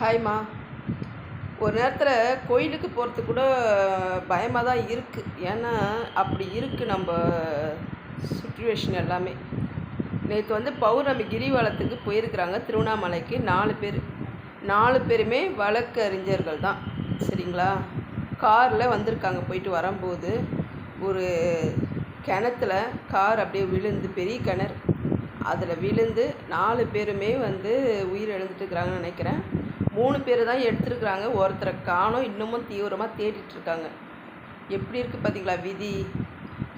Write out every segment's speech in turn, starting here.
ஹாய்மா. ஒரு நேரத்தில் கோயிலுக்கு போகிறதுக்கு கூட பயமாக தான் இருக்குது. ஏன்னா அப்படி இருக்குது நம்ம சுச்சுவேஷன் எல்லாமே. நேற்று பௌர்ணமி கிரிவலத்துக்கு போயிருக்கிறாங்க திருவண்ணாமலைக்கு 4 பேர். 4 பேருமே வழக்கறிஞர்கள் தான், சரிங்களா. காரில் வந்திருக்காங்க. போயிட்டு வரும்போது ஒரு கிணத்துல கார் அப்படியே விழுந்து, பெரிய கிணறு, அதில் விழுந்து 4 பேருமே உயிர் இழந்துட்டுருக்குறாங்கன்னு நினைக்கிறேன். 3 பேர் தான் எடுத்துருக்குறாங்க. ஒருத்தரை காணோம். இன்னமும் தீவிரமாக தேடிட்டுருக்காங்க. எப்படி இருக்குது பார்த்தீங்களா விதி.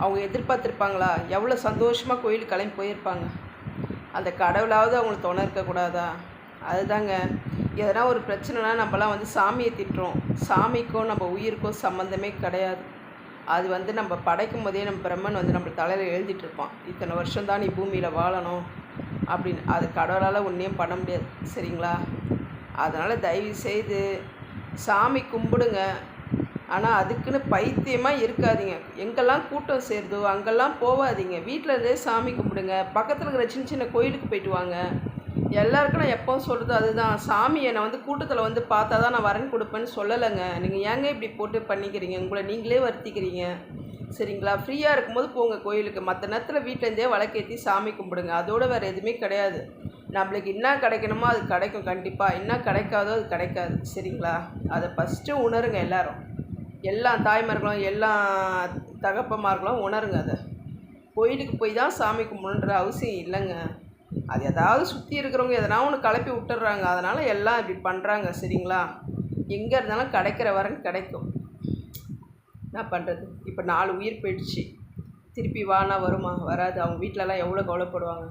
அவங்க எதிர்பார்த்துருப்பாங்களா? எவ்வளோ சந்தோஷமாக கோயிலுக்கு கிளம்பி போயிருப்பாங்க. அந்த கடவுளாவது அவங்களுக்கு துணை இருக்கக்கூடாதா? அதுதாங்க. எதனா ஒரு பிரச்சனைனா நம்மலாம் சாமியை திட்டுறோம். சாமிக்கும் நம்ம உயிருக்கும் சம்மந்தமே கிடையாது. அது நம்ம படைக்கும் போதே நம்ம பிரம்மன் நம்ம தலையில் எழுதிட்டுருப்பான், இத்தனை வருஷம் தான் நீ பூமியில் வாழணும் அப்படின்னு. அது கடவுளால் ஒன்றையும் பண்ண முடியாது, சரிங்களா. அதனால் தயவுசெய்து சாமி கும்பிடுங்க. ஆனால் அதுக்குன்னு பைத்தியமாக இருக்காதீங்க. எங்கெல்லாம் கூட்டம் சேருதோ அங்கெல்லாம் போகாதீங்க. வீட்டில் இருந்தே சாமி கும்பிடுங்க. பக்கத்தில் இருக்கிற சின்ன சின்ன கோயிலுக்கு போயிட்டு வாங்க. எல்லாருக்கும் நான் எப்போவும் சொல்கிறது அதுதான். சாமி என்னை கூட்டத்தில் பார்த்தா தான் நான் வரன் கொடுப்பேன்னு சொல்லலைங்க. நீங்கள் ஏங்க இப்படி போட்டு பண்ணிக்கிறீங்க? உங்களை நீங்களே வருத்திக்கிறீங்க, சரிங்களா. ஃப்ரீயாக இருக்கும்போது போங்க கோயிலுக்கு. மற்ற நேரத்தில் வீட்டிலேருந்தே வழக்கேற்றி சாமி கும்பிடுங்க. அதோடு வேறு எதுவுமே கிடையாது. நம்மளுக்கு என்ன கிடைக்கணுமோ அது கிடைக்கும் கண்டிப்பாக. என்ன கிடைக்காதோ அது கிடைக்காது, சரிங்களா. அதை ஃபஸ்ட்டு உணருங்க. எல்லா தாய்மார்களும் எல்லா தகப்பமார்களும் உணருங்க. அதை கோயிலுக்கு போய் தான் சாமி கும்பிடணுன்ற அவசியம் இல்லைங்க. அது எதாவது சுற்றி இருக்கிறவங்க எதனா ஒன்று கிளப்பி விட்டுறாங்க. அதனால் எல்லாம் இப்படி பண்ணுறாங்க, சரிங்களா. எங்கே இருந்தாலும் கிடைக்கிற வரன் கிடைக்கும். என்ன பண்ணுறது? இப்போ 4 உயிர் போயிடுச்சு. திருப்பி வானா வருமா? வராது. அவங்க வீட்டிலலாம் எவ்வளோ கவலைப்படுவாங்க.